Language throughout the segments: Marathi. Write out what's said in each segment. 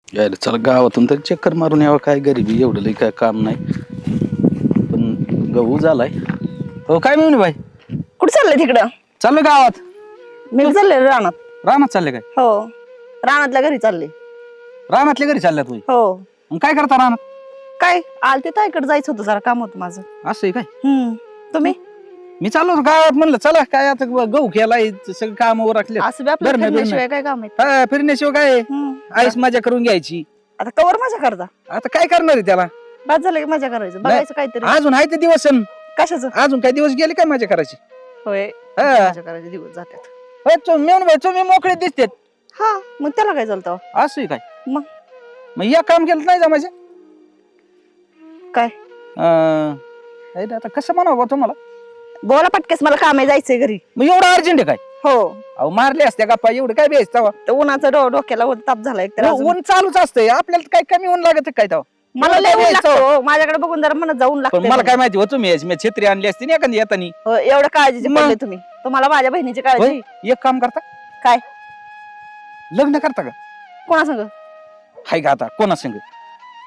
यायला चला गावातून तर चक्कर मारून यावं, काय गरिबी एवढं लई काय काम नाही. पण गहू झालाय. हो काय मिळून बाई, कुठे चाललंय तिकडं? चाललो गावात. मी चालले रानात. रानात चालले काय? हो, रानातल्या घरी चालले. रानातल्या घरी चालल्या तुम्ही? हो. मग काय करता रानात? काय आलते ताईकडे जायचं होतं, जरा काम होतं माझं. असं आहे काय? तुम्ही? मी चाललो होतो गावात, म्हणलं चला काय आता गहू केलाय, सगळं काम राखले. असं बी आपल्याला फिरण्याशिवाय काय काम आहे? हा, फिरण्याशिवाय काय आईस मजा करून घ्यायची. आता कवर मजा करता? आता काय करणार आहे त्याला? बाद झालं की मजा करायचं, बघायचं काहीतरी. अजून आहे ते दिवस. कशाचं? अजून काही दिवस गेले काय मजा करायची? होय, हा. मजा करायचे दिवस जातात. मिळून बाई तुम्ही मोकळे दिसतेत. हा, मग त्याला काय चालतं? असं आहे काय? मग या काम केलं नाही जमायचं काय? आता कसं म्हणावं बा तुम्हाला? बोला पटकेस, मला काम आहे, जायचंय घरी. मग एवढं अर्जंट आहे काय? हो. अहो मारले असते गप्पा, एवढं काय बेसता? तर उन्हाचा डोक्याला ताप झाला एक तर अजून. ऊन चालूच असतंय, आपल्याला काय कमी ऊन लागत काय तेव्हा? मला लय ऊन लागतं, माझ्याकडे बघून जरा म्हणत जाऊन पण लागतं. मला काय माहिती हो, तुम्ही मी छत्री आणली असती ना एखादी येतानी. एवढं काळजीचे मग? पडले तुम्ही. तुम्हाला माझ्या बहिणीची होय? काळजी. एक काम करता, काय? लग्न करता का? कोणा संग? हाय का आता कोणा संग?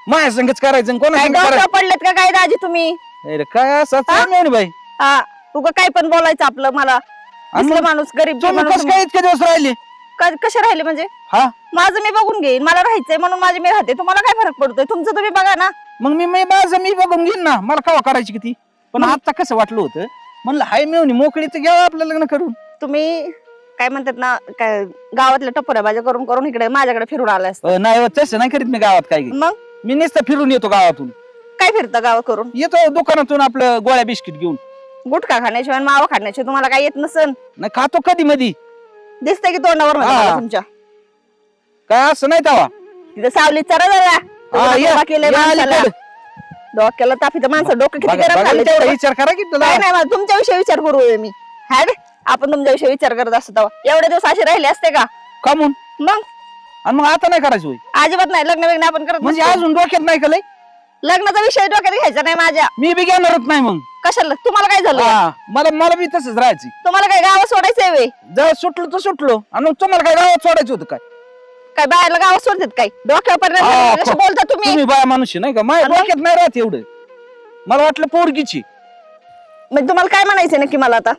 माझ्या संगच करायचं आणि कोणा काय संग डोक्यावर करायचं? पडलेत का काय दाजी तुम्ही? अरे काय असं हा? नाही बाई. हा, उगा काय पण बोलायचं आपलं. मला आणि दिसलं मग माणूस गरीब तुम्ही माणूस. कसं काय इतके दिवस राहिले? कसे राहिले म्हणजे? हा, माझं मी बघून घेईन, मला राहायचंय म्हणून माझी मी राहते. तुम्हाला काय फरक पडतोय? तुमचं तुम्ही बघा ना. मग मी माझं मी बघून घेईन ना, मला कवा करायची किती. पण आता कसं वाटलं होतं, म्हणलं हाय मिळून मोकळी तर घ्यावं आपलं लग्न करून. तुम्ही काय म्हणतात ना, काय गावातल्या टपोऱ्या बाजा करून करून इकडे माझ्याकडे फिरून आलाय. नाही हो, तसं नाही करीत मी गावात काय. मग मी नुसतं फिरून येतो गावातून. काय फिरता गावात करून? येतो दुकानातून आपलं गोळ्या बिस्किट घेऊन. गुटखा खाण्याशिवाय मावा खाण्याशिवाय तुम्हाला काय येत नसन. नाही खातो कधी मधी. दिसतंय की तोंडावर हा. तुमच्या. काय असं नाही तवा. तिथे सावलीत चरा जरा केलंय माणसाला. इकडं. डोक्याला ताप, इथं माणसं डोकं किती बघा- गरम बघा झालंय तेवढा तेवढं. विचार करा की तुला. काय नाही, मला तुमच्या विषयी विचार करू मी. हाय रे, आपण तुमच्या विषयी विचार करत असतो तेव्हा. एवढे दिवस असे राहिले असते का? कमून मग आणि मग आता नाही करायचं होय? अजिबात नाही. लग्न वेग्न आपण करत म्हणजे नसतो. अजून डोक्यात नाही का लय? लग्नाचा विषय डोक्यात घ्यायचा नाही माझ्या. मी बी घेणारच नाही मग. कशाला? तुम्हाला काय झालं? हा, मला बी तसंच राहायचं. तुम्हाला काय गावात सोडायचंय वे? जर सुटलो तर सुटलो, आणि तुम्हाला काय गावात सोडायचं होतं काय? काय बाहेरला गावात सोडतात काय? डोक्यावर परिणाम हा, झाला, कसं बोलता तुम्ही? तुम्ही बाया माणूस नाही का? माझ्या आणि मग? डोक्यात नाही राहत एवढं. मला वाटलं पोरगीची. म्हणजे तुम्हाला काय म्हणायचं नक्की मला आता?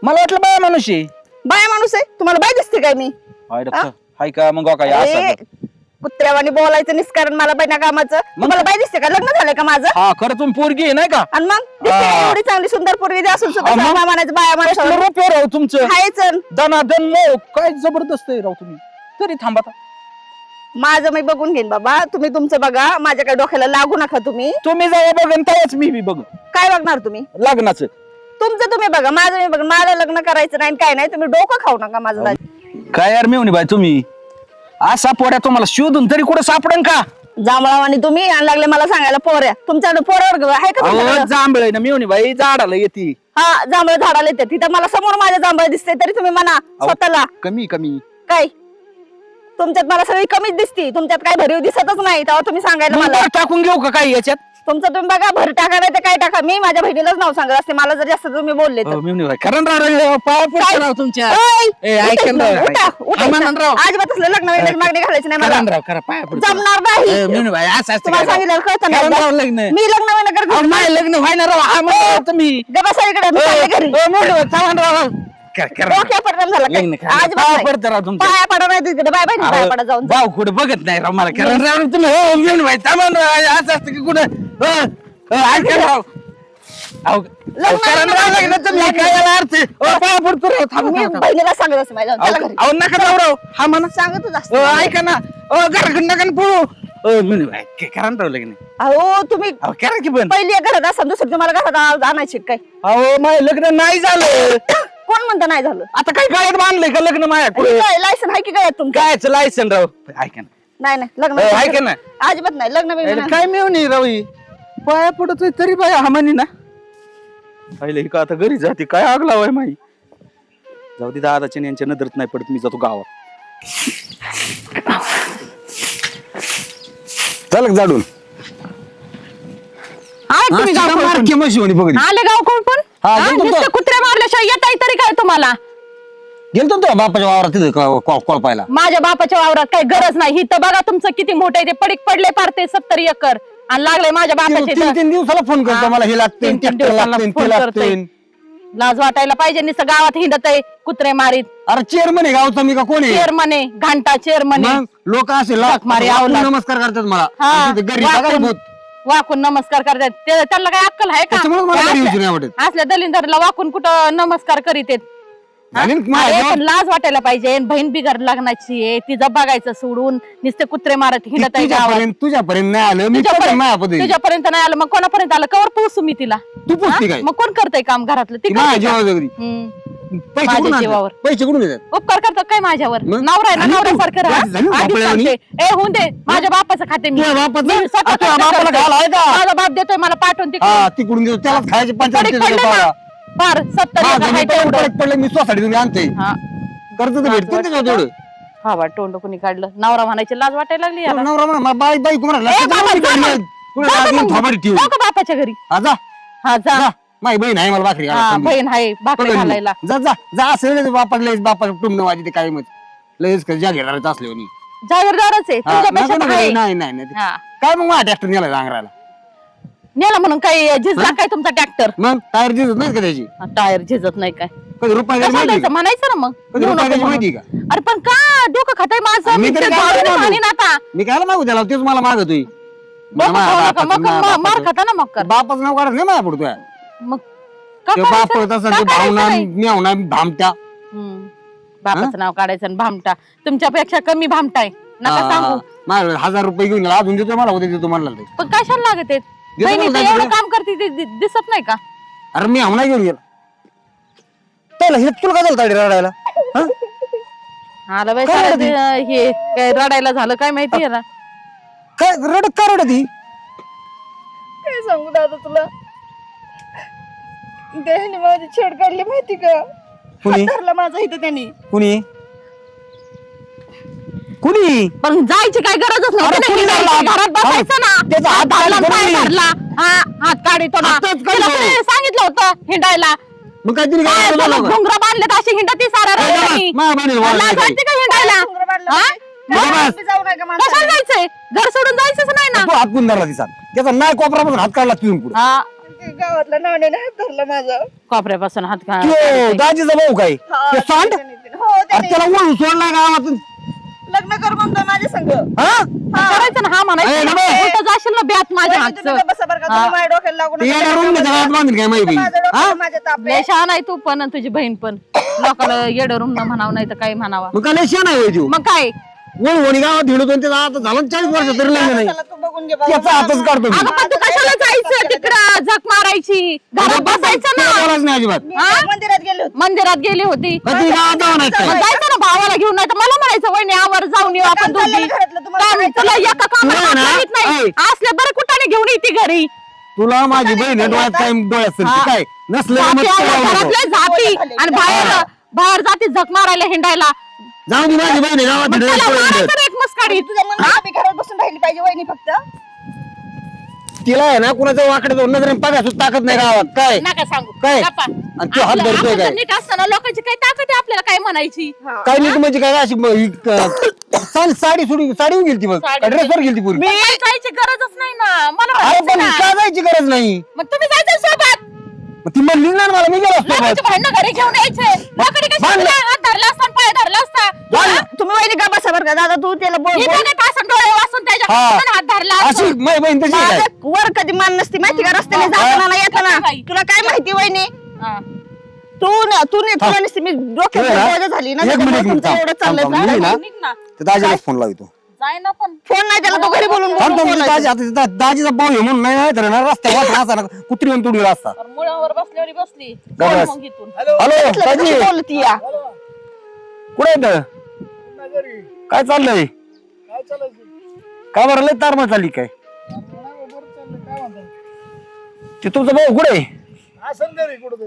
मला वाटलं बाया माणूस आहे. बाया माणूस आहे? तुम्हाला बाय दिसते काय मी? हाय का मग काय अरे, असं? कुत्र्यावानी बोलायचं निस्कारण मला बाय ना कामाचं. तुम्हाला बाय दिसते का? लग्न झालंय का माझं? हा, खरं तुम्ही पोरगी आहे नाही का? आणि मग दिसते का एवढी चांगली सुंदर पोरगी असून सुद्धा हा, मग? सारखं म्हणायचं बाया कसलं माणसाला? रूप आहे राव तुमचं. हायच. दनादन मो काय जबरदस्त आहे राव तुम्ही. तरी थांबा आता. माझं मी बघून घेईन बाबा, तुम्ही तुमचं बघा. माझ्या काय डोक्याला लागू नका तुम्ही. तुम्ही जेव्हा बघन तेव्हाच मी बी बघ काय बघणार तुम्ही? लग्नाचं. तुमचं तुम्ही बघा, माझं मी बघा. मला लग्न करायचं नाही काय नाही. तुम्ही डोकं खाऊ नका माझं दाजी. काय यार मेवणी बाई तुम्ही असा पोड्या तुम्हाला शोधून तरी कुठं सापडन का? जांभळावानी तुम्ही आणि लागले मला सांगायला पोऱ्या. तुमच्याकडे पोरावर आहे का तुमच्याकडे? जांभळ आहे ना मेवणी बाई, झाडाला येते. हा, जांभळ झाडाला येते. तिथं मला समोर माझ्या जांभळ दिसते तरी तुम्ही म्हणा स्वतःला. कमी कमी काय तुमच्यात मला सगळी कमीच दिसती. तुमच्यात काय भरीव दिसतच नाही. तेव्हा तुम्ही सांगायला मग मला. बरं टाकून घेऊ का काही याच्यात? तुमचं तुम्ही बघा, भर टाका नाही तर काय टाका. मी माझ्या बहिणीलाच नाव सांगत असते. मला जर जास्त तुम्ही बोलले तर. मेवणी बाई कारण पाया पडतो राव तुमच्या. ओय, ए, ऐका ना राव. उठा, उठा, हा, म्हणा उठा. राव. अजिबात असलं लग्न वगैरे मागणी घालायची नाही मला. करण राव करा पाया पडतो. जमणार नाही. मेवणी बाई असं असतं तुम्हाला काय राव? सांगितलं कळतं करण राव नाही. लग्न. मी लग्न वगैरे करत अहो, माझं लग्न व्हायना राव. हा म्हणा तुम्ही. गप्पा इकडे मी चालले घरी. मेवणी बाई चालन राव. करा. डोक्यावर परिणाम झाला काय? लग्न करा. अजिबात पाया नाही. पडतं राव तुमच्या. पाया पडा नाही तिकडे. बाय बाय पाया पडा जाऊन. भाऊ कुठे बघत नाही राव मला. कारण राव तुम्ही हो मेवणी बाई चालन राव. असं असतं की कुठं ऐका राव. अहो, करण राव लग्न तुम्ही काय याला अर्थ आहे? पाया पडतो राव. थांबा, मी थांबा, थांबा. बहिणीला सांगत असते माझ्या. चला घरी. अहो नका जाऊ राव. हा म्हणा सांगतच असते. ऐका ना. घराकडे नका ना पळू. मेवणी बाई करा ना राव लग्न. अहो तुम्ही अहो करा की पण. पहिली एक घरात असा दुसरी तुम्हाला घरात आणायची काय? अहो माझं लग्न नाही झालं. कोण म्हणता नाही झालं? आता काय गळ्यात बांधलंय का लग्न माझ्या पुढे? लायसन आहे की काय तुमचं? कायच लायसन राव. ऐका ना. नाही नाही लग्न ऐका ना. अजिबात नाही. लग्न अरे बिग्न काय मिळून रावी पाया पडतोय तरी बाय हा म्हणी ना. पाहिलं का आता घरी जाते काय आग लावाय माही. जाऊ दे दादाच्या यांच्या नजरेत नाही पडत. मी जातो गावात. चल जाडून तुम्ही गाव कोण? आले गाव कोण पण? हा, हा, जातो नुसतं तो. कुत्र्या मारल्याशिवाय येताय तरी काय तुम्हाला? गेलतो ना तुझ्या बापाच्या वावरात तिथं कोळपायला. माझ्या बापाच्या वावरात काही गरज नाही ही तर बघा तुमचं किती मोठं आहे ते पडीक पडले पार ते 70 एकर आणि लागले माझ्या बापाचे तीन इथं. तीन दिवसाला फोन करतो हा. मला हे लागते तीन ट्रॅक्टर दिवसाला लागते फोन ते करतोय. लागते. लाज वाटायला पाहिजे नुसतं गावात हिंडत आहे कुत्रे मारीत अरे चेअरमन आहे गावचा मी का कोण आहे? चेअरमन आहे घंटा चेअरमन आहे. मग लोक असे मारी वाकून आवलाद. नमस्कार करतात मला हा, आणि तिथे घरी बघा वाकून- भूत. वाकून नमस्कार करतात त्यांना काय अक्कल आहे का त्याच्यामुळे मला घरी असल्या- यायचं नाही आवडत. असल्या दलिंदरला वाकून कुठं नमस्कार करीत आहेत. हा? आणि माझ्या अरे, गावात- पण लाज वाटायला पाहिजे बहीण बिगर लग्नाची आहे तिचं बघायचं सोडून नुसते कुत्रे मारत हिंडत आहे गावात. तुझ्यापर्यंत नाही आलं मी पण माझ्या पद्धती. तुझ्यापर्यंत नाही आलं मग कोणापर्यंत आलं कवर पोहोचू मी तिला तू पुसती काय मग कोण करतय काम घरातलं ती ती माझ्या करते का? जीवावर जगली. हम्म. पैसे माझ्या कुठून जीवावर. आणतात? पैसे कुठून येतात? उपकार करतात काय माझ्यावर मग? नवरा आहे ना आणि तू? नवऱ्यासारखं राहा. झाली ना आधीच बापाला सांगते. ए होऊन दे माझ्या बापाचं खाते मी तुझ्या बापाचं? मी स्वतः तुझ्या खर्च बापाला करते. घाल आहे का? माझा बाप देतोय मला पाठवून तिकडे हा तिकडून देतो त्यालाच खायचे पडीक 45 पडलं ना. पावला. फार 70 माझं एकर मी आहे पण तेवढं. पडत पडलं मी सोसायटीतून आणते हा कर्ज तर भेटते त्याच्यावर तेवढं. हा बा तोंड कोणी काढलं नवरा म्हणायची लाज वाटायला लागली याला. नवरा म्हणा मला बाई बाई कुणाला ए, बाबा, जा मग. पुढे जा राग येऊन मग. थोबाडीत ठेवू. जाऊ का बापाच्या घरी हा जा हा जा जा. माझी बहीण आहे मला भाकरी हा घालायला. बहीण आहे भाकरी घालायला जा जा जा असं बापाला टुमणं वाजते काय मत लयच ज्या घेणारच असले म्हणे. जागीरदारच आहे हा, तुझ्यापेक्षा नको, तर नको, आहे. नाही नाही नाही हा काय मग माझ्या ट्रॅक्टर नेला रांगरायला नेला म्हणून काही झिजला काय तुमचा ट्रॅक्टर मग टायर दिसत नाही का त्याची टायर झिजत नाही काय कधी रुपया कशाला माहिती द्यायचं? का? म्हणायचं ना मग कधी घेऊ रुपया नको माहिती म्हणून. का? अरे पण का डोकं खाताय माझं मी मी तरी ते काय झाडून मागू? आणीन आता मी काय मागू त्याला तेच मला मागतोय डोकं खाऊ नका. मग मार खाता ना मग कर बापाचं नाव काढत नाही माझ्या पुढे मग का ते करायचं? बाप तसं का ते करायचं भावना नाही? मेवना भामट्या हम्म. बापाचं नाव काढायचं आणि भामटा तुमच्यापेक्षा कमी भामटा आहे नका सांगू माझ्या 1000 रुपये घेऊन गेला अजून देतो मला उद्या देतो म्हणला ते. पण कशाला लागत आहेत देतो बहिणी ना तर जायचं एवढं का? काम करते ते दिसत नाही का अरे मी हमना घेऊन गेला त्याला हे तुला काय झालं रडायला हा? आला बाई काय सारं रडती? ते, हे काय रडायला झालं काय माहिती ना काय रडत का रडती काय सांगू दादा तुला त्याने माझी छेड काढली माहिती का कुणी धरला माझा इथं त्यांनी कुणी कुणी पण जायची काय गरजच अरे नव्हती कुणी ना धरला? हिंडायची. घरात बसायचं ना त्याचा हात धरला, धरला पाय कोणी? धरला हा हात काढितो ना हातच तिला काढतो. कोणी सांगितलं होतं हिंडायला मग काय तिने काय केलं लोकं? घुंगरा बांधले अशी हिंडती सारा ए, रस्त्यानी. मा बांधेल, मा लाज बांधेल. वाटते का हिंडायला घुंगरं बांधलं हा? म्हणजे? बस. मी जाऊ नये का कशाला माणसाला? जायचंय घर सोडून जायचंच नाही ना तू हात गुंडारला दिसा त्याचा नाही कोपरापासून हात काढला तिथून पुढे हा गावातला नावाने हात धरला माझा कोपऱ्यापासून हात का दाजीचा भाऊ काय हा, ते सांड त्याने दिलं. हो अरे त्याने त्याला ओळून सोडला गावातून लग्न कर म्हणतो माझ्या संग हा करायचं ना हा ए, म्हणायचं नको. कुठं जाशील ना ब्यात माझ्या वहिनी, तुम्ही हातचं गप्प बसा बरं का, तुम्ही माझ्या डोक्याला लागू ते नका. येड्या रूम मध्ये घरात बांधून काय माहिती माझं डोकं हा माझ्या ताप लय शहाणा आहे तू पण आणि तुझी बहीण पण लोकांना येडं रूम न म्हणावं नाही तर काही म्हणावा मग काय लय शेण आहे तू मग काय वणी गावात हिंडतो आणि त्याचा आता झालं 40 वर्ष तरी लग्न नाही चला, तू बघून घे बाबा. त्याचा हातच काढतो मी अगं पण तू कशाला जायचं तिकडं झक मारायची घरात बसायचं ते ना बोलायचं नाही अजिबात मी मंदिरात गेले होते मंदिरात गेली होती कधी गावात जाऊ नाही मग काय जायचं ना भावाला घेऊन नाही तर मला म्हणायचं वहिनी आवर जाऊन येऊ आपण चाललंय दोघी घरातलं, तुम्हाला पण सांगायचं तुला नाही. एका कामात तुला ना, हात लावीत नाही ऐ. असले बरं कुठाने घेऊन येते घरी तुला माझी बहीण आहे, डोळ्यात काय डोळ्यात हा. काय नसलं जाती मग आल्या, लावू नको. घरातले जाती आणि बाहेर बाहेर जाती झक मारायला हिंडायला जाऊ दे माझी बहीण आहे, गावात मग हिंडायला त्याला सोडून मारायचं देत. ना एक मुस्काडीत तुझ्या मनात मी घरात बसून राहिली पाहिजे वहिनी फक्त तिला आहे ना कुणाच्या वाकडे जाऊन नजरेने बघा सुद्धा ताकद नाही गावात काय नका सांगू काय? गप्पा. आणि तू हात आपलं- धरतोय आपण काय? तर नीट असताना लोकांची काही ताकद आहे आपल्याला काय म्हणायची काय नीट म्हणजे काय अशी साडी सोडून साडी गेली ती मग साडी ड्रेसवर गेली ती पूर्वी मी जायची गरजच नाही ना मला अरे म्हणायचं पण ना. का जायची गरज नाही मग तुम्ही जायचं सोबत मग ती म्हणली ना मला मी गेलो असतो लोकांची भांडणं घरी घेऊन यायचे लोकांनी कशी भांडणं? तुला हात धरला असता आणि पाय धरला असता भांडणं? तुम्ही वहिनी का बसा बरं का दादा तू त्याला बोल मी बोल. बघत असं डोळे वाचून त्याच्या हा. हातात हात धरला अशी असतो. माझी बहीण तशी आहे काय? माझं वर कधी मान नसती माहिती का रस्त्याने जाताना येताना काही. तुला काय माहिती वहिनी हा. तू तुला नसती मी डोक्यात ठेव ना. बोजा झाली ना एक त्याच्यामुळे मिनिट, तुमचं थांब, एवढं थांब, चाललंय थांब. मी ना निघ ना ते दाजीला फोन लावतो जाय ना पण फोन नाही त्याला तू घरी बोलून थांब बोलून थांब, दाजी आता दाजीचा भाऊ आहे म्हणून नाही तर ना रस्त्यावर असा ना कुत्री म्हणून तुडीला असता तर मुळावर बसल्यावर बसली गबस. मग इथून हॅलो दाजी बोलती या कुठे येत काय चाललंय काय बरं लय तारमळ चालली काय ते तुमचा भाऊ कुठे आहे?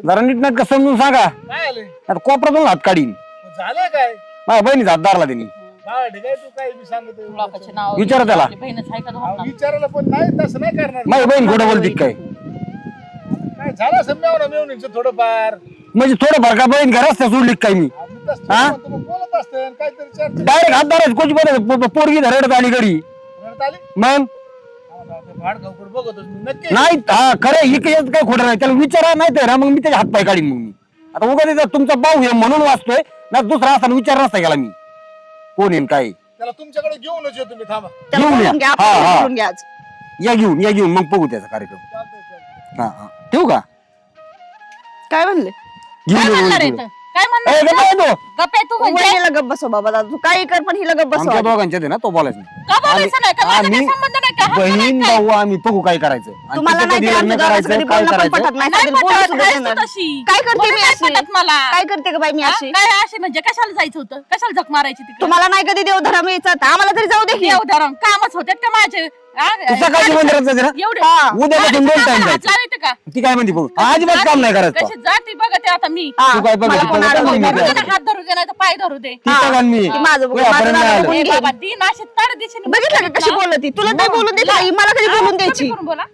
जरा नीट नाट का समजून सांगा काय आले आता कोपऱ्यातून हात काढीन झालं काय माझ्या बहिणीचा हात धरला त्यांनी हा ठीक आहे तू काय मी सांगतो लोकांचे नाव विचारा त्याला. आपली बहीणच आहे का दोघांना? विचारायला पण नाही तसं नाही करणार माझी बहीण खोटं बोलते काय काय झालं असं मेवणं मेवणीचं थोडंफार म्हणजे थोडं भर का बहीण का रस्त्या सोडली काय मी आम्ही असतो हा? मग बोलत असतं काहीतरी चर्चा डायरेक्ट हात धरायचं कोणी बरं पोरगी धरत आली घरी रडत आली मग भाडगावकर बघतोच मी नक्की नाही हा खरं ही काही काय खोटं नाही त्याला विचारा नाही तर मग मी त्याचे हात पाय काढीन मग मी आता उगा तुमचा भाऊ आहे म्हणून वाचतोय ना दुसरा असताना विचार नसता गेला मी कोण येईन काय त्याला तुमच्याकडे घेऊनच येतो मी थांबा त्याला घेऊन या. बोलून घ्या, हा, आपण हा. बोलून घ्या आज. या घेऊन मग बघू त्याचा कार्यक्रम चालतंय हा ठेवू का काय म्हणले काय घेऊन म्हणणार येऊ, आहे घेऊन तर? काय येऊ. म्हणणार ए, गप्प आहे तो. गप्प आहे तू म्हणजे वहिनीला गप्प बसव बाबा दादा तू काही कर पण हिला गप्प बसव आमच्या दोघांच्यात आहे ना तो बोलायचं नाही. का बोलायचं नाही का? माझा काही आम्ही संबंध नाही का? हक्क नाही बहीण काय? भाऊ आम्ही बघू काय करायचं आणि तुम्हाला तिचं नाही कधी ते लग्न आमच्या करायचं गावाकडे काय बोलणं पण करायचं पटत नाही नाही साधं पटत, बोलू सुद्धा आहेस तू देणार. तशी. काय करते म्हणून मी नाही अशी? पटत मला काय करते का बाई मी हा? अशी काय अशी म्हणजे कशाला जायचं होतं कशाला झक मारायची तिकडे तुम्हाला नाही कधी देवधर्म यायचा तर आम्हाला तरी जाऊ दे की. देवधर्म कामच होते का माझे हा? तू सकाळची मंदिरात जायचं ना एवढे उद्यापासून दोन टाइम हात जायचं लावायचे का ती काय म्हणते बघू अजिबात काम नाही करायचं कशी जाती बघते आता मी हा, तू काय बघ मला तू पण काय आडवं बघ धरू मी दे. काय. हात धरू दे नाही तर पाय धरू दे ती बघा आणि मी ती माझं बघू, तुझ्यापर्यंत माझं नाही आलं. बघू. ए बाबा ती नाशिक तड दिशेने बघितलं का कशी बोलती तुला नाही बोलून द्यायची आई, मला कधी बोलून द्यायची कमी करून बोला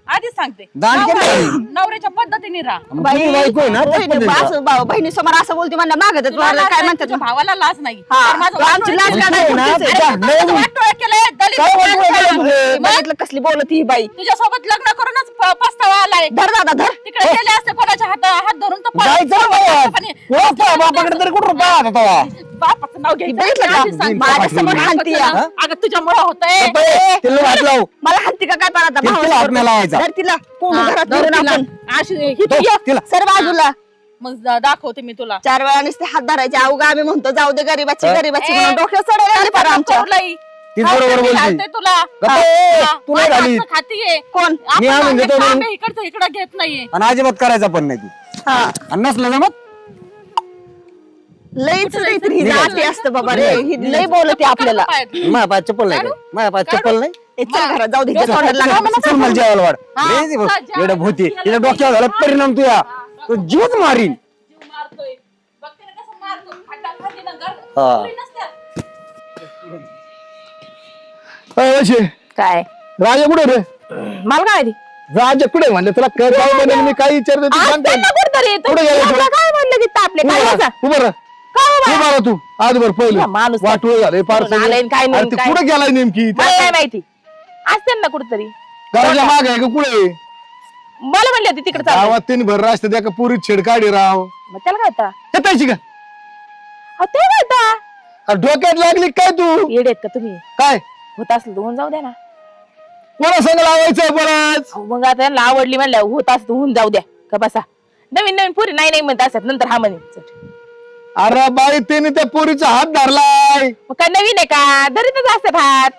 आधीच सांगते दान केलं नवरा- नाही. नवऱ्याच्या पद्धतीने राहा मग तुम्ही बायको आहे ना त्याच पद्धतीने. बहिणी समोर असं बोलते म्हणलं मागत तुला लाज काय नाही, म्हणतात तुझ्या भावाला लाज नाही हा, तर माझं तू आमची वाटोळं लाज केलं. काढायची ना, होतीच. त्याच्या अरे तू लय- वाटोळं केलंय, दलित काय वाटोळं समाज केलं आहे. तुझं? मग बघितलं कसली बोलत ही बाई तुझ्यासोबत लग्न करूनच पस्तावा आलाय धर दादा धर तिकडे गेले असते कोणाच्या हात धरून तर जायचं ना बाबा. बापाकडे तरी कुठं रुपया हातात हवा. बापाचं नाव घ्यायचं बघितलं का? आधीच सांगते. माझ्या समोर हाणती या. हा? अगं तुझ्यामुळे होतंय गप्प तिला हात लावू मला हाणती का काय पण आता तिला भावाला हात नाही लावायचा. धर तिला कोंडू हा, घरात धर धरून तिला. आपण अशी ही तो, तू ये. तिला सर बाजूला मग दाखवते मी तुला 4 वेळा नुसते हात धरायचे अवघा आम्ही म्हणतो जाऊ दे गरीबाची हा? गरीबाची ए, म्हणून डोक्यात चढवले आले फार आमच्या कौरलई. ती खाते बरोबर मी, बोलती. घालते तुला गप्प हा, ए, हा. तू नाही माझ्या घालीत. हातचं खातीये. कोण मी आपण आणून हे देतो काम ना. आहे, इकडचं इकडं घेत नाहीये आणि अजिबात करायचा पण नाही तू हा आणि नसलं ना मग लईच काहीतरी ही निघायचं. जाती असतं बाबा रे ही लई बोलते आपल्याला पायात. माझ्या पायात चप्पल नाही काय? माझ्या पायात चप्पल नाही ए, चल घरात जाऊ दे चल, तोंडाला चल, लागा. चल, मला जेवायला वाढ हा, रे, बघ, चल, जेवायला. एवढं भूती तिच्या डोक्यावर झाला परिणाम तुया तो जीवच मारीन जीव मारतोय. बघते ना कसं मारतो. खड्डा खाली ना घर. हा. पोरी नसत्यात. काय राजा कुठे रे मला काय ती राजा कुठे म्हणले तुला काय बनेल मी काही विचारतो तू सांगतो कुठे गेला तू? काय म्हणलं की तापले काय उभं राहा, उभं राहा. उभं राहा तू आज बर पहिलं माणूस वाटोळ झाले फार कुठून आलाय आणि काय नाही, काय? कुठे गेलाय नेमकी मला नाही माहिती असते ना कुठतरी घराच्या माग आहे का कुठे मला म्हणले होते तिकडे चालू गावात तीन भर असते त्या का पुरी छेडकाडी राव मग त्याला काय होता येतायची का ते काय होता अरे डोक्यात लागली काय तू येडेत का तुम्ही काय होत असलं तर होऊन जाऊ द्या ना कोणा संग लावायचं परत अहो, मग आता यांना आवडली म्हणल्या होत असत होऊन जाऊ द्या का बसा नवीन नवीन पुरी नाही नाही म्हणत असतात नंतर हा म्हणे चल. अरे बाई त्याने त्या पोरीचा हात धरलाय मग काय नवीन आहे का धरीतच असतात हात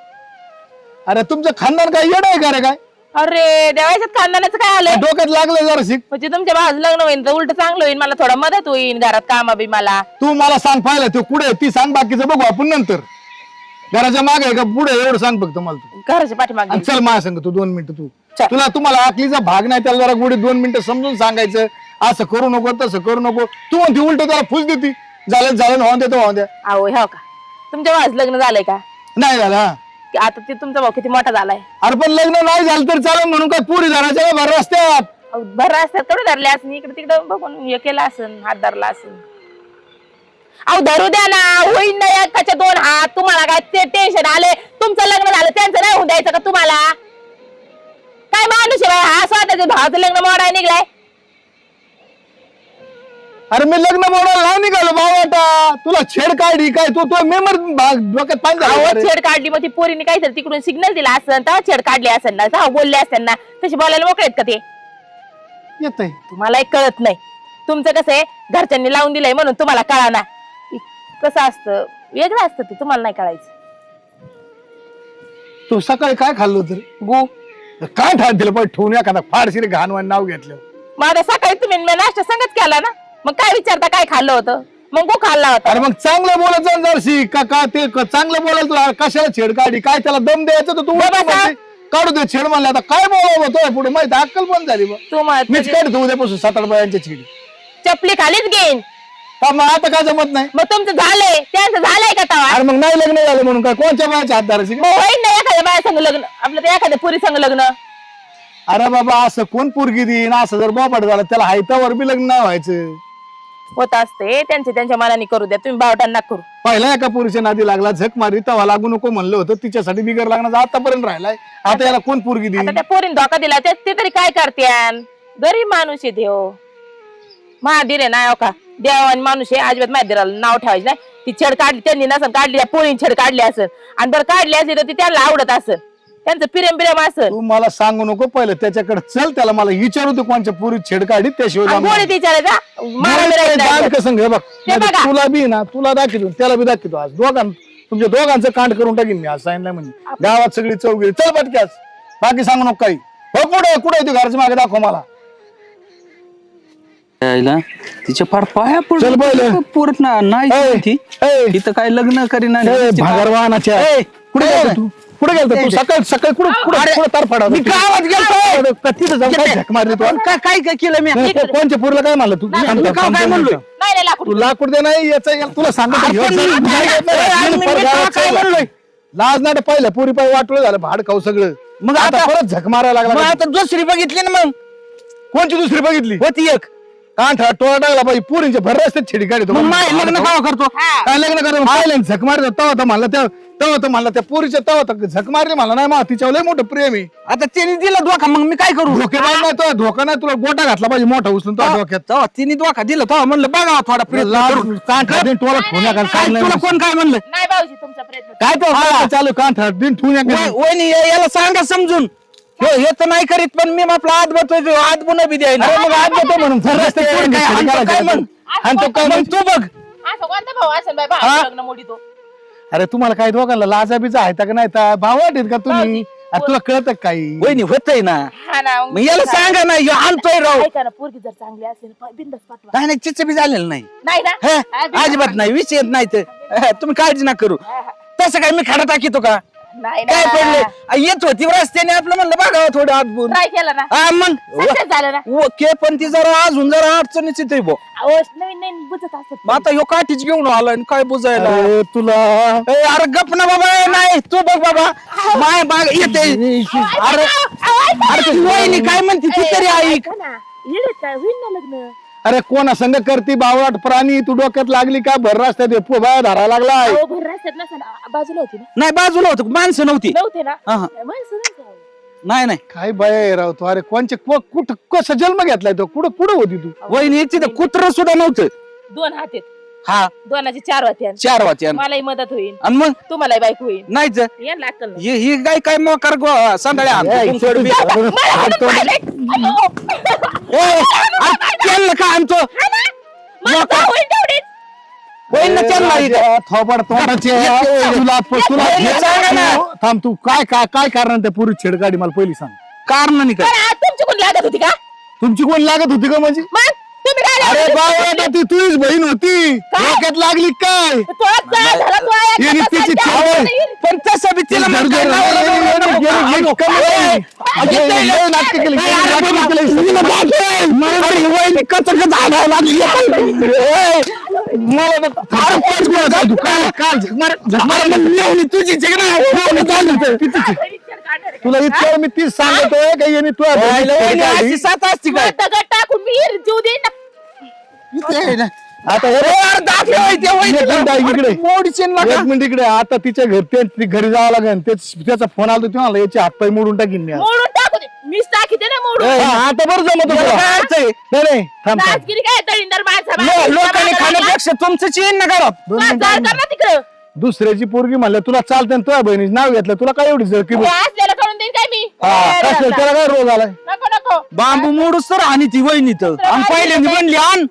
अरे तुमचं खानदान काय येड आहे का रे काय अरे देवाच्यात खानदानाचं काय आलंय डोक्यात लागलं जरा शिक म्हणजे तुमच्या भावाचं लग्न होईल तर उलट चांगलं होईल मला थोडा मदत होईल घरात कामा बी मला तू मला सांग पाहिलं ते कुठे ती सांग बाकीचं बघू आपण नंतर घराच्या मागे आहे का पुढे एवढं सांग फक्त मला तू घराच्या पाठीमागे आणि चल माझ्या सांग तू 2 मिनिटं तू चल. तुम्हाला आखलीचा भाग नाही त्याला जरा गुढी 2 मिनिटं समजून सांगायचं असं करू नको तसं करू नको तू म्हणते उलट त्याला फुस देती झालं होऊन देतो होऊन द्या अहो हो का तुमच्या भावाचं लग्न झालंय का नाही झालं हा. की आता ते तुमचा भाऊ किती मोठा झालाय अरे पण लग्न नाही झालं तर चालेल म्हणून काय पुरी धरायच्या भर रस्त्यात अहो, बरं असतात थोडं धरले असं इकडे तिकडे बघून हे केलं असन हात धरला असन अहो धरू द्या ना होईन ना एकाच्या 2 हात तुम्हाला काय ते टेन्शन आले तुमचं लग्न झालं त्यांचं नाही होऊन द्यायचं का तुम्हाला काय माणूस आहे बाई, हा स्वतःच्या भावाचं लग्न मोडाय निघलाय अरे मी लग्न मोडायला नाही निघालो भाऊ आता तुला छेड काढी काय तू मेंबर डोक्यात पाणी झालं अहो का रे? छेड काढली मग ती पोरीने काहीतरी तिकडून सिग्नल दिला असेल तेव्हा छेड काढली असेल ना तेव्हा बोलले असेल ना तशी बोलायला मोकळे आहेत का ते येतंय तुम्हाला एक कळत नाही तुमचं कसं आहे घरच्यांनी लावून दिलंय म्हणून तुम्हाला कळाना कसं असतं वेगळं असतं ते तुम्हाला नाही कळायचं तू सकाळी काय खाल्लं तर गु काय ठाणतील पण ठेवून एखादा फारशी घाणवाण नाव घेतलं माझ्या सकाळी तुम्ही नाश्ता संगच केला ना मग काय विचारता काय खाल्लं होतं मग गो खाल्ला होता अरे मग चांगलं बोलायचं जरशी का ते चांगलं बोलायला तुला कशाला छेड काढी काय त्याला दम द्यायचं तर तू बाबा म्हणते, काढू दे छेड म्हणलं आता काय बोलावं तो पुढे माहिती अक्कल बंद झाली बा तू मीच काढतो उद्यापासून 7-8 बायांच्या छेडी चपली खालीच घेईन हा, मग आता काय जमत नाही मग तुमचं झालंय त्यांचं झालंय का तवा अरे मग नाही लग्न झालं म्हणून काय कोणत्या बायाच्या हात धरायची मग होईन ना एखाद्या बाया संग लग्न आपलं तर एखाद्या पुरी संग लग्न अरे बाबा असं कोण पोरगी देईन असं जर बोपाट झाला त्याला हायतावर बी लग्न नाही व्हायचं होत असते त्यांचे त्यांच्या मनाने करू द्या, तुम्ही बावटांना करू. पहिला एका पुरुषाच्या नादी लागला, झक मारी तवा लागू नको म्हणलं होतं, तिच्यासाठी बिगर लागण्याचा आतापर्यंत राहिलाय. आता याला कोण पोरगी आता देईल? त्या पोरीने धोका दिला ते तरी काय करत्यान? गरीब माणूस आहे देव, महाधीर आहे ना. का देव आणि माणूस आहे, अजिबात महाधीराला नाव ठेवायचं नाही. ती छेड काढली त्यांनी नसन काढली, त्या पोरीने छेड काढली असेल, आणि बरं काढली असेल तर ती त्यांना आवडत असेल, त्यांचं प्रेम असेल. तू मला सांगू नको, पहिलं त्याच्याकडे चल, त्याला मला विचारू तू कोणच्या पुरी छेड काढी, त्याशिवाय आणि जमणार गोळी विचारायचा नाही. कसं घे बघ, ते बघा. तुला बी ना, तुला दाखवतो, त्याला बी दाखवतो. आज तुमच्या दोघांचं कांड करून टाकीन मी. आज सांगितलं म्हणजे गावात सगळी चौघी चल पटक्यास, बाकी सांगू नको काही. हो पुढे कुठे तू घरच्या मागे दाखव मला. तिच्या फार पाया चल पहिलं. पूर्ण नाही ती इथं काय लग्न करीना. भागरवानाच्या कुठे गेलता तू? कुठे गेलता तू? सकाळी कुठे तार फाडा? मी गावात गेलतो. तिथं जाऊन काय झक मारली तू? काय केलं मी? कोणच्या पुरीला काय म्हणलं तू? नाही, थांब, मी थांब, काय थांब, म्हणलोय? थांब. नाही लाकूड तू लाकूड दे नाही याचं तुला सांगतो. काय म्हणलोय? लाज नाही पहिल्या पुरी पाय वाटलं झालं, भाड खाऊ सगळं. मग आता आता परत झक मारायला मग लागला. आता दुसरी बघितली ना. मग कोणची दुसरी बघितली? होती एक. कांठा टोळा टाकला पाहिजे, पुरींच्या भर रस्त्यात छेडी काढतो. मग माय लग्न कावा करतो? काय लग्न करतो? पाहिलं झक मारत तवा म्हणला त्या पुरीच्या तवा झक मारली मला नाही. मग तिच्यावर लय मोठं प्रेम आहे. आता तिने दिला धोका, मग मी काय करू? धोकेबाज नाही तो, धोका नाही. तुला गोटा घातला पाहिजे मोठा उचलून तो डोक्यात. तेव्हा तिने धोका दिला तेव्हा म्हणलं बघा थोडा प्रयत्न करून. कांठा दिन टोळा ठेवण्या काय तुला कोण काय म्हणलं? नाही भाऊजी तुमचा प्रयत्न. काय तो चालू कांठा दिन ठेवण्या. वहिनी याला सांगा समजून. हे तर नाही करीत, पण मी आपला हात बतोय, हात बुन बी द्याय ना. मग आज देतो म्हणून भर रस्त्यात पुरींची छेडी काढायची. आणि तो काय मग तू बघ. असं कोणता भाऊ असेल बाय भाऊ लग्न मोडी तो? अरे तुम्हाला काय दोघांना लाजा बिजा आहे का नाही? भाऊ वाटेल का तुम्ही? तुला कळत काही? वहिनी होतय ना. हा ना. मग याला सांगा ना, ह्यो आणतोय राव. ऐका ना, पोरगी जर चांगली असेल बिंदास पाठवा. काय नाही, चिच बी झालेलं नाही. नाही ना? हे, अजिबात नाही, विषय नाही तर तुम्ही काळजी ना करू. तसं काय मी खाडा टाकीतो का? नाही काय ना. पडले येत होती रस्त्याने, आपलं म्हणलं बघा थोडं हात बुन. ट्राय केला ना? मग सक्सेस झालं ना? ओके, पण ती जरा अजून जरा अडचणीच येते बो. अहो, नवीन नवीन बुजत असतात. मग आता ह्यो काठीच घेऊन आलाय आणि काय बुजायला? अरे तुला अरे गप ना बाबा. नाही तू बघ बाबा, माय बाग येते. अरे अरे ती वहिनी काय म्हणते ती तरी ऐक. ऐका ना, येडे काय होईल ना लग्न? अरे कोणा संग करती बावळाट प्राणी? तू डोक्यात लागली का? भर रस्त्यात बाया धरायला लागलाय. अहो, भर रस्त्यात नसेल, बाजूला होती ना? नाही बाजूला होत, माणसं नव्हती. नव्हते ना? हा, हा. माणसं नव्हते अहो. नाही नाही काय बाया राव तू? अरे कुठं कसा जन्म घेतलाय तो? कुठं होती तू? वहिनी तिथं कुत्र सुद्धा नव्हतं. 2 हात आहेत, हा 2चे 4 होते. 4 वाट्या. मलाही मदत होईल, आणि मग तुम्हालाही बायको होईल. नाहीच यायला लागतं ना. ही गाय काय मोकार सांगाळ्या आणतो. ए, तुमच्याकडे बी- मला हातात पाहिलंय. ए, अरे त्यांना का आणतो? मला काय होईल तेवढीच. वहिनी त्यांना इथं. थोपड तोंडाचे तुला हे सांगा ना. थांब तू काय कारण त्या पुरी छेडकाडी मला पहिली सांग. कारण नाही काय. बरं, तुमची कोण लागत होती का? तुमची कोण लागत होती का? म्हणजे मग तुम्ही काय अरे लागत होती? बावळाट ती तुझीच बहीण होती. डोक्यात लागली काय? तो आज जा झाला, तो आज येणे आता तिची सध्या छाव आहे. नाही. पण तसं बी तिला मग काय लावलं नव्हतं. नाटक केली. तुला इतकं मी तीच सांगतोय का येणे तुला अशी साथ असती काय? मग दगड टाकून मी जीव देईन ना. आता एक मिनिट इकडे. आता तिच्या घरी जावं लागेल. त्याचा फोन आला तेव्हा याचे हातपाय मोडून टाकीन मी. मोडून टाकू दे, मीच टाकीते ना मोडून. आता बरं जमत याला काय अर्थ आहे? नाही थांब थांब. राजगिरी काय दळींदर माणसा लोकांनी खाण्यापेक्षा तुमचं येईन ना घरात. तिकडं दुसऱ्याची पोरगी म्हणलं तुला चालते आणि तुझ्या बहिणीचं नाव घेतलं. तुला काय एवढी जळकी बघ. असलेलं करून देईन काय मी. कसं त्याला काय रोग आलाय? नको नको. बांबू मोडूस तर आणि ती वहिनी तर आणि पहिल्यांदा बनली आण.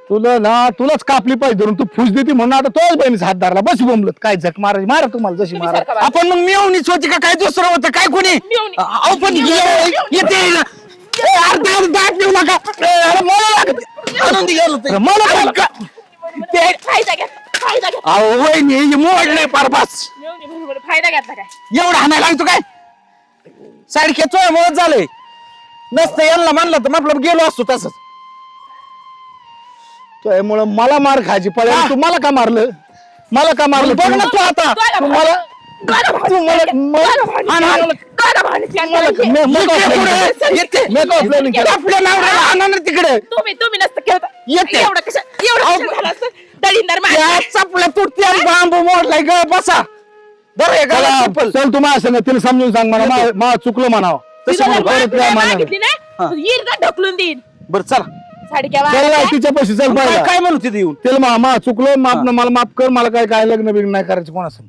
तुलाच कापली पाहिजे धरून. तू फुस देते म्हणून आता तोच बहिणीचा हात धरला. बस बोंबलत काय झक मारायची मारा तुम्हाला जशी मारा. सारखा बाबा. आपण मग मिळवणीच होती का काय दुसरं होतं काय कोणी? मिळवणी. अहो, पण येते ना. अर्धा दाट देऊ नका. अरे मला लागत. आणून दे गेलं ते. मला काय का? ते फायदा घ्या, फायदा घ्या. अहो वहिनी हे मोडलंय पारपास. मिळवणी बरोबर फायदा घेतला काय? एवढा हाणायला लागतो काय? साईड खेचोय मुळे झालंय. नसतं यांना म्हणलं तर मग आपलं गेलो असतो तसंच. त्यामुळे मला मार खायची पडेल. तू मला का मारलं? मला का मारलं? बघ ना तू आता. तुला तुम्हाला तुला भांडण. आण, आण. दादा भांडण येते आपल्या नवऱ्याला आणा ना तिकडे तुम्ही नसतं खेळता येते. एवढं झालं असतं दळींदार त्या चपला तुटते आणि बांबू मोडलाय ग बसा बरं हे गळा चप्पल. चल तू माझ्या संग तिला समजून सांग मला मला चुकलं म्हणावं तसं म्हणून परत काय म्हणावं. मागितली ना येईल का ढकलून देईन बरं चला साडी घ्या चल बाय, तिच्या पैसे चल काय पाहिजे काय म्हणू तिथे येऊन त्याला मा चुकलं माफ मला माफ कर मला काय लग्न बिग्न नाही करायचं कोणा संग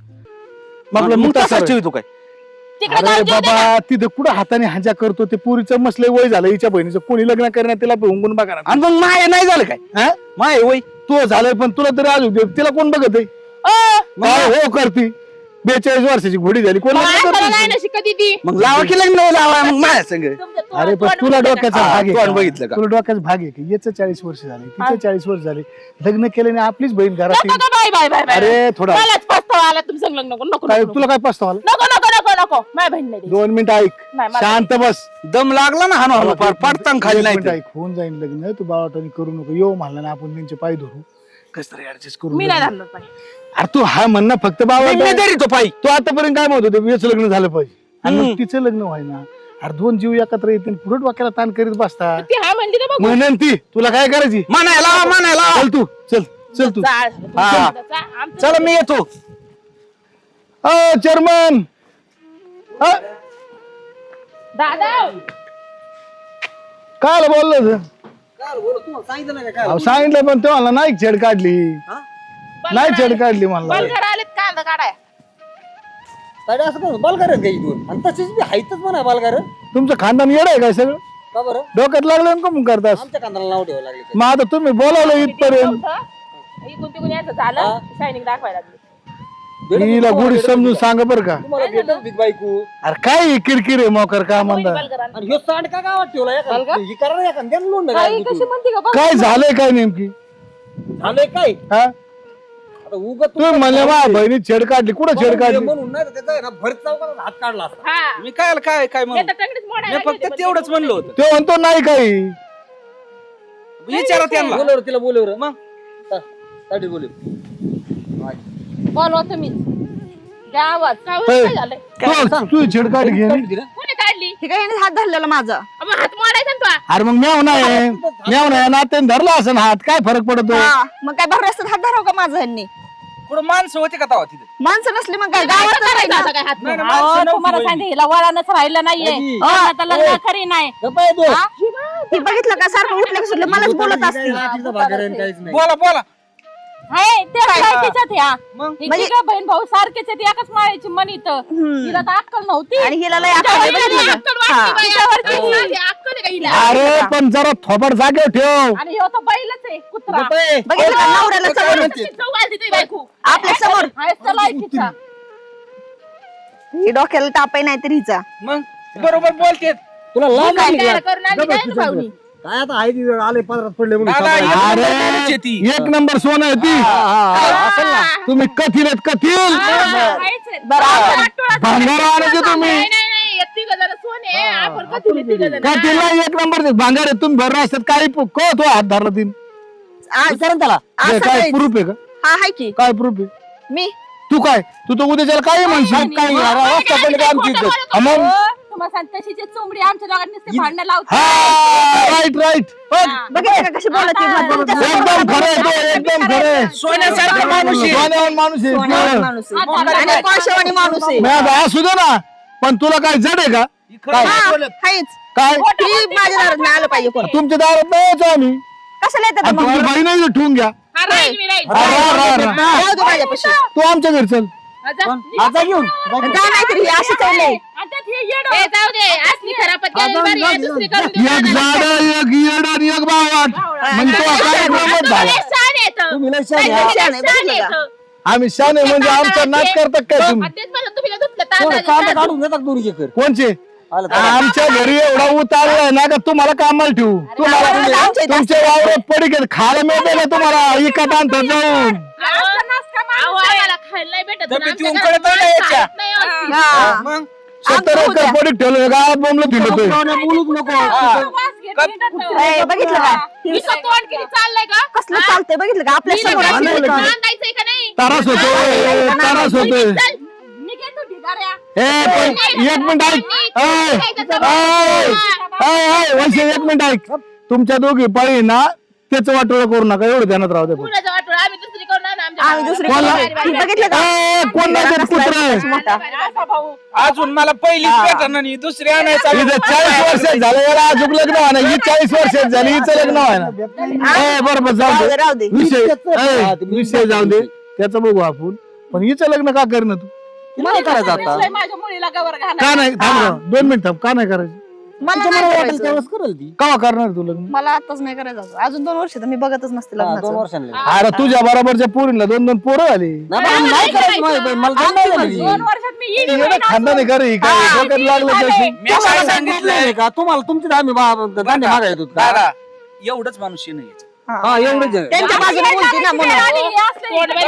आपलं मुक्ता मुक्ता सर. तू काय तिकडे अरे जाऊन जेवू दे ना. बाबा तिथं कुठं हाताने हांजा करतो ते पुरीचं मसले वय झालं हिच्या बहिणीचं कोणी लग्न करणार तिला हुंगून बघा ना. आणि मग माय नाही झालं काय हा? माय वय तू झालंय पण तुला तरी अजून तिला कोण बघत आहे हो करती 42 वर्षाची घोडी झाली कोण लग्न मला करतं? नाही ना शिकती ती मग लावा की लग्न लावा मग माया संग तुमचं अरे पण तोंड तुला बघितलं डोक्याचा का? भाग तोंड आहे बघितलं का? तुला डोक्याचा भाग आहे की याचं 40 वर्ष झाले तिचं 40 वर्ष झाले लग्न केल्याने आपलीच बहीण घरात नको येईल. नको, बाय बाय बाय बाय अरे थोडा मलाच पस्तावा आला तुमचं लग्न नको नको काय नको तुला काय पस्ताव आला नको नको नको नको माझ्या बहीण नाही द्यायची. 2 मिनिटं ऐक नाही, मला- शांत बस दम लागला ना हाणू हाणू पार पाडतान खाली एक नाही मिनिट ते. ऐक होऊन जाईल लग्न तू बावटाने करू नको येऊ म्हणला ना आपण त्यांचे पाय धरू कस तरी ऍडजस्ट करू मी नाही धरणार पाय. अरे तू हा म्हणणं फक्त मी बाबा तरी तो पायी तू आतापर्यंत काय म्हणत होते याचं लग्न झालं पाहिजे आणि मग हम्म. तिचं लग्न व्हायना अरे 2 जीव एकत्र येतील पुढे डोक्याला ताण करीत बसतात ती हा म्हणली ना बघ म्हणून ती तुला काय करायची म्हणायला चल तू चल तू जाळ. हा. आमचं- चला मी येतो चेअरमन दादा काय बोललो सांगितलं पण तेव्हा नाही छेड काढली नाही छेड काढली मला बलगर आलेत कांदा काढाय साडे असं कसं बालगार का इथून आणि तशीच बी हायतच म्हणा बालगार तुमचं खानदान येड आहे काय सगळं का बरं डोक्यात लागलं का मग करतास आमच्या कांद्याला नाव ठेवावं लागले मग आता तुम्ही बोलावलं इथपर्यंत इकून तिकून यायचं झालं शायनिंग दाखवायला लागली हिला गुढी समजून सांगा बरं का तुम्हाला भेटत बिग बायको अरे काय किरकिर आहे मोकर का म्हणता बलगर आले. आणि ह्यो सांड का गावात ठेवला ही करा ना एखाद्या लोन कशी म्हणते का बघ काय झालंय काय नेमकी झालंय काय हा आता उगा तुम्ही म्हणले मा बहिणी छेड काढली कुठं छेड काढली म्हणून नाही तर त्याचा आहे ना भर चौकात हात काढला असता हा मी काय काय काय म्हणू येतं टंगडीच मोडायला मी फक्त लागली होती, तेवढंच पण म्हणलं होतं तो म्हणतो नाही काही विचारा त्यांना बोलवर तिला बोलवर मग साठी बोलव बोलवा तुम्हीच द्या आवाज काय होतं, ए, काय झालंय तू छेड काढ घे कोणी काढली हे काय हात धरलेला माझा मग हात मोडायचा ना तू अरे मग मेव नाही नात्याने धरला असं हात काय फरक पडतो मग काय बरं रस्त्यात हात धराव का माझा ह्यांनी कुठं माणसं होते का तवा तिथे माणसं नसली मग काय गावात गावात करायचा आता काय हात नाही, मोड. नाही, माणसं अहो, नव्हती तुम्हाला वहिनी. सांगते हिला वळणच राहिलं नाहीये वहिनी. आता लग्न खरी नाही ती बघितलं का सारखं उठलं का सुटलं मलाच बोलत असते काहीच नाही बोला बोला हाय, ते सारखेच ह्या मग हे तिघं बहीण भाऊ सारखेच आहेत, एकाच माळ्याची मन इथं हिला तर अक्कल नव्हती आणि हिला लय अक्कल आहे, बघितलं का? अक्कल वाटते बाई, तिच्यावरती ही अक्कल आहे का हिला? अरे पण जरा थोबड जागेवर ठेव आणि ह्यो तर बैलच आहे कुत्रा बघितलं का नवऱ्याला समोर कशी चव घालते तुझी बायको आपल्या समोर हाय, चला ऐकीचा. ही डोक्याला तापाय नाही तर हिचा मग बरोबर बोलतेत तुला ही लाज काय नाही तयार का? करून आणली काय ना भाऊनी? काय आता आहे ती आले पदरात पडले म्हणून दादा, सांभाळायला. एक अरे नंबर माणूस आहे ती. एक नंबर सोनं आहे ती असेल ना तुम्ही कथील आहेत कथील हायच आहे. बरं, आपण वाटोळा भांगार आणायचे तुम्ही नाही, नाही, नाही, हे तिघं जण सोने आहे, आपण का तुम्ही तिघं जण? कथीला एक नंबर भांगार आहे तुम्ही भर असतात काही को तो हात धरला तीन विचारा ना त्याला हे असं काय नाही. प्रूफ आहे का हा हाय की काय प्रूफ आहे मी तू काय तू तर उद्याच्याला काय म्हणशील काय रस्ता पहिले काय आमची इज्जत. हा मग हो, तुम्हाला सांगते तशी जी चोंबडी आमच्या दोघांनी नुसते भांडणं लावते. हा राईट राईट हा. बघितलं का कशी बोलत एकदम खरं आहे तो, एकदम खरं आहे. सोन्यासारखा माणूस आहे. सोन्यावान माणूस आहे माणूस आहे आणि कोळशावानी माणूस आहे मी आता असू दे ना पण तुला काय जड आहे का खरं नाही हा, बोलत. हायच काय ही माझ्या दारात नाही आलं पाहिजे कोण तुमच्या दारात नाही यायचो आम्ही कशाला येतात आणि मग तुमची बहीण ठेवून घ्या हा, राहील मी, राहील. जाऊ दे माझ्यापाशी तू आमच्या घरी चल जा. आता घेऊन जा नाही तरी अशी चवले आणि त्यात हे येडं. ए, जाऊ दे असली खरापत केलेली बरी आहे, दुसरी करून देऊ एक नका. झाड एक येड आणि एक बावट म्हणजे तो काय गमत झाला लय शहाणे आहेत. तुम्ही लय शहाणे लय आहात. शहाणे बघितलं का? आहेत. आम्ही शाने म्हणजे आमचा नाच करतात काय तुम्ही आणि तेच म्हणलं, तुम्ही का धुतलं थोडं तांदळाचं कांदा तांदूळ? काढून देतात दोरी एकर कोणचे आलं तर. आमच्या घरी एवढा उतारलाय ना का तुम्हाला कामाला ठेवू तुम्हाला आमच्या इथं तुमच्या वावरात पडीक खायला मिळते का तुम्हाला इकत आणतात जाऊन असं नाचका माणूस आहे. आम्हाला खायला नाही भेटत. तर पण मी आमच्या ती घरात उंकळत कोणाला नाही याच्या. खात नाही असं. हा मग 70 एकर पडीक ठेवलं गावात बोंबलं फिरतोय बोलूच नको वास घेत निघतं. ए, बघितलं का इथं तोंड किती चाललंय का? कसलं चालतंय बघितलं का आपल्या हिला समोर काय असलं का? बांधायचंय का नाही? तारास होतोय तारास होतोय चल, निघ पण एक मिनिट ऐक वैसे एक मिनिट ऐक तुमच्या दोघी पाळी ना त्याचं वाटोळं करू नका एवढं ध्यानात राहू दे पण. कुणाचं वाटोळं? आम्ही दुसरी करू ना आमच्या आम्ही दुसरी कोणाला? कोण बघितलं का? कोण नाही देत कुत्रं आहे? मोठा. अजून मला पहिलीच भेटणार नाही दुसरी आणायचा इथं 40 वर्ष झालं याला अजून लग्न व्हा ना ही 40 वर्षात झाली हिचं लग्न व्हाय ना बरोबर जाऊ दे राहू दे. विषय जाऊ दे त्याचं बघू आपण पण हिचं लग्न का करणं तू मला करायचं आता माझ्या मुलीला गवर घाला. का नाही थांब 2 मिनिट थांब का नाही करायचं मला नाही करायचं. त्यावेळेस करेल ती का करणार तू लग्न मला आताच नाही करायचं अजून 2 वर्ष तर मी बघतच नसते 2 लग्नाचं. वर्षांनी अरे तुझ्या बरोबरच्या पोरीला 2 पोरं आली नाही करायचं माझी बहीण, मला जन्म नाही झाली. 2 वर्षात मी येईन. एवढं खानदानी कर ही काय डोक्यात लागलं कशी मी काय तुम्हाला सांगितलंय नाही का तुम्हाला तुमची आम्ही दांडे मागा येतो दादा एवढंच माणूस नाही हा एवढंच आहे. त्यांच्या बाजूने बोलते ना म्हणून.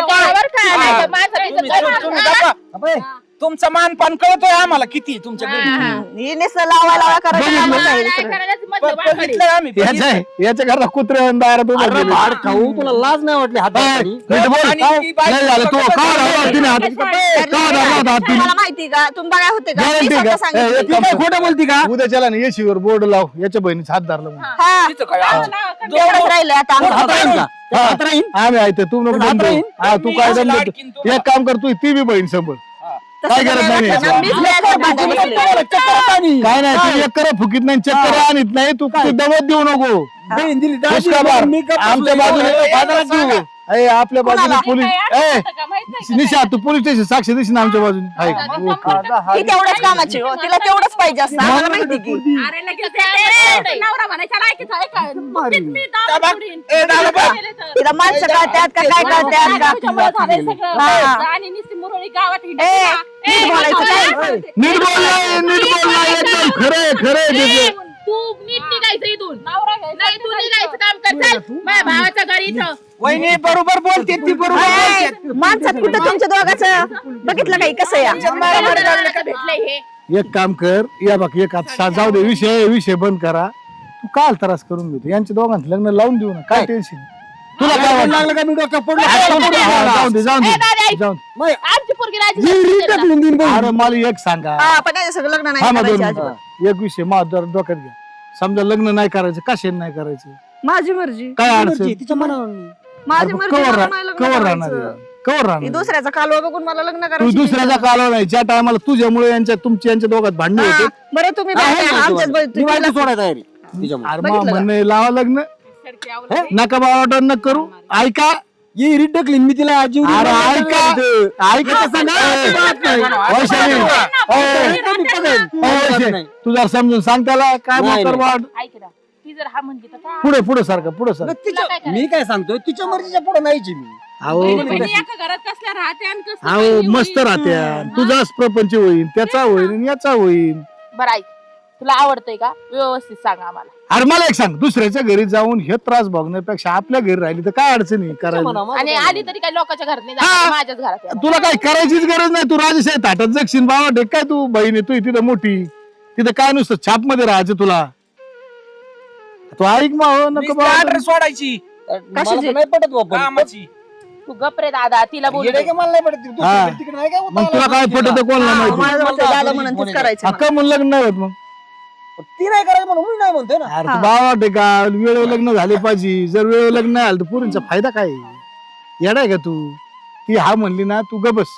कोणावर काय नाही, माणसं बिणसं तुम्ही करू. गप्पा. अबे, तुमचा मानपान कळतोय आम्हाला किती तुमच्या घरी ही नुसतं लावा करायचं कामच आहे काय दुसरं. करायचं मधलं वाकडे. बघितलंय आम्ही याच्या घरात कुत्रे दारात उभं अरे केलं. भाड खाऊ तुला लाज नाही वाटली हात ए, नीट बोल. आणि ती बाई- नाही झालं तू का धरला तिने हात का धरला होता हात तिने? मला माहिती का तुम्ही बघा होते का मी Guarantee स्वतः का? सांगितलं. ती काय खोटं बोलती का उद्याच्याला ना येशीवर बोर्ड लाव याच्या बहिणीचा हात धरला म्हणून. हा तिचं काय तेवढंच राहिलंय आता आमचं. हात राहील का? हा. हात राहील? आम्ही आहे ते, तू नको हात दम देऊ. राहील? हा तू काय दम लाडकीन देतो तुम्हाला. एक काम कर तू ती बी बहीण संभळ तसं काय गरज नाही वाटलं ना, याची? मीच लय भांडण बसले. काय नाही तू चक्कर फुकीत नाही चक्कर आणत नाही तू दमत देऊ नको बहीण दिली दाजी, खुशखबर. मी का आमच्या बसलोय? बाजूने बाजारात देऊ ए, आपल्या बाजूने कोणाला? पोलीस ए निशा तू पोलीस स्टेशन साक्ष दिशी ना आमच्या बाजूने आहे का? ती तेवढ्याच कामाची हो तिला तेवढंच पाहिजे असतं आम्हाला माहिती की अरे लगेच ते नवरा म्हणायचा ऐकायचं ऐका. मी दारू सोडीन. तिला माणसं कळत्यात का काय कळत्यात का तुझ्यामुळे झालंय सगळं. हा. आणि नुसती मुरळी गावात हिंडते ए, ना. नीट बोलायचं काय? नीट बोललाय एकदम खरंय खरंय त्याचं. तू नीट निघायचं इथून. नाही तू निघायचं काम कर. चल माझ्या भावाच्या घरी इथं. वहिनी बरोबर बोलते ती बरोबर ए, बोलते. माणसात कुठं तुमच्या दोघांचं बघितलं काही कसं या मला भेटलंय हे. एक काम कर या बघ एक आता जाऊ दे विषय बंद करा तू काल त्रास करून घेतो यांच्या दोघांचं लग्न लावून देऊ ना काय टेन्शन तुला काय वाटलं? लागलं का मी डोक्यात पडलो? हा, जाऊन दे ए, दादा, जाऊन मग आमची पोरगी राजी ही झाली रीत ढकलून देईन दे. बहीण. अरे मला एक सांगा हा पण त्याच्या सगळं लग्न हा नाही मग करायचं दोन अजिबात. मिनिटं. एक विषय माझ्या डोक्यात घ्या समजा लग्न नाही करायचं कशाने नाही करायचं माझी मर्जी काय अडचण तिच्या मनावर नाही. माझी अरे मर्जी कवर मला नाही लग्न कवर राहणार करायचं. कवर ही राहणार दुसऱ्याचा कालवा बघून मला लग्न तू करायचं दुसऱ्याचा कालवा नाही ज्या टायमाला तुझ्यामुळे यांच्या दोघात भांडण हा, होते बरं तुम्ही आहे बघा, ना आमच्याच तुला. मी बायको तुम्ही सोडायला तयारी तिच्यामुळे. अरे मग म्हणणं लावा लग्न नका बाबा न करू ऐका ही रीत ढकलीन मी तिला आजी अरे ऐका तसं नाही. वैशाली, वैशाली, तू जर समजून सांग त्याला काय नाही, मोकर नाही. वाढ ऐक ना ती जर हा म्हणली तर काय? पुढे सारखं काय मी काय सांगतोय तिच्या मर्जीच्या पुढे नाहीची मी अहो एका घरात कसल्या राहते आणि कसं अहो काही मस्त होईल? राहत्या तुझाच प्रपंच होईल त्याचा होईल आणि याचा होईल बरं ऐक तुला आवडतंय का व्यवस्थित सांग आम्हाला. अरे मला एक सांग दुसऱ्याच्या घरी जाऊन हे त्रास बघण्यापेक्षा आपल्या घरी राहिली तर काय अडचणी करायची आणि आली तरी काही लोकांच्या घरात नाही जाणार, माझ्याच घरात येणार. तुला काय करायचीच गरज नाही तू राजेशाही ताटात जगशील बाबा ढेक काय तू बहीण आहे तू तिथं मोठी तिथं काय नुसतं छाप मध्ये राहायचं तुला तू ऐक मग नको बाबा. ऑर्डर सोडायची मला तर नाही पटत बाबा. कामाची तू गप्रे दादा तिला बोल येडे का मला नाही पटत तू हा. तिकडे नाही का मग तुला काय पटत कोणाला माहिती माझं मत झालं म्हणून तीच करायचं हक्का म्हणून लग्न नाही होत मग ती नाही करायचं म्हणून मी नाही म्हणतोय ना अरे तू बाबा ढेका वेळेवर लग्न झाले पाहिजे जर वेळेवर लग्न नाही आलं तर पुरींचा फायदा काय येडाय का तू ती हा म्हणली ना तू गबस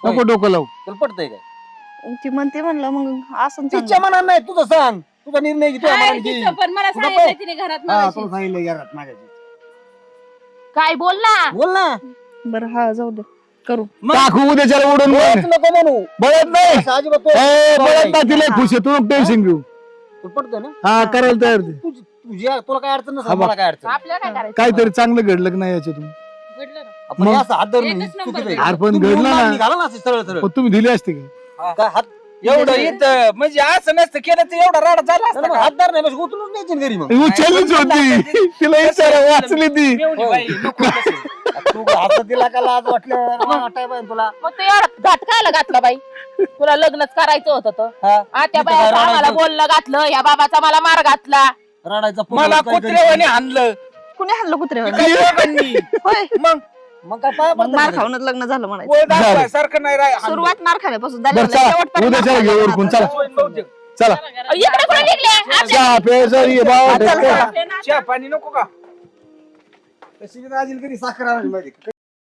नको डोकं लावू तुला पटतंय काय ती म्हणते म्हणलं मग असं तिच्या मनात नाही तुझं सांग तुझा निर्णय घे तुझ्या काय मनाने घे. तिचं पण मला सांगितलं तिने घरात मागाशी. काय बोल ना बोल ना बरं हा जाऊ दे करू टाकू उद्याच्याला उडून बोलच नको म्हणू बळत नाही असं अजिबात तो- ए, बळत नाही तिला खुश आहे तू टेन्शन घेऊ तुला पटतंय ना हा करायला तयार ते. तुला काय अडचण हा नसेल बा. मला काय अडचण आपल्याला काय करायचं काहीतरी चांगलं घडलं की नाही याच्यातून घडलं ना. आपण हे असं हात धरून एकच नाही, नंबर चुकीचं आहे. अरे पण तुम्ही घडलं म्हणून ना. निघाला ना असं सरळ सरळ पण तुम्ही दिली असते का काय हात एवढं इथं म्हणजे असं नसतं केलं तर एवढा राडा झाला असता मग का? हातदार नाही बस उचलून न्यायची ना घरी मग उचललीच होती तिला विचारा वाचली ती मेवणी बाई, नको तसं. तू हात दिला का लाज वाटलं वाटाय पाहिजे तुला मग ते एवढं घाटकायला घातलं बाई तुला लग्नच करायचं होतं तर हा. त्या इथं बाया काय आम्हाला रडायचं? बोललं घातलं या बाबाचा मला मार घातला. रडायचा मला कुत्र्यावाने आणलं कुणी हल्लो कुत्रे काय दोघांनी? होय मग मग काय पाया मग मार खाऊनच लग्न झालं म्हणायचं. सारखं नाही राह सुरुवात मार खाण्यापासून बरं झाली, चला शेवटपर्यंत उद्या मार चला घेऊ खायला उरकून लागणार. चला चला इकडे कुठे निघले चहा प्यायचं ये बाबा चहा पाणी नको का तशी आजील कधी साखर आणायची माहिती का?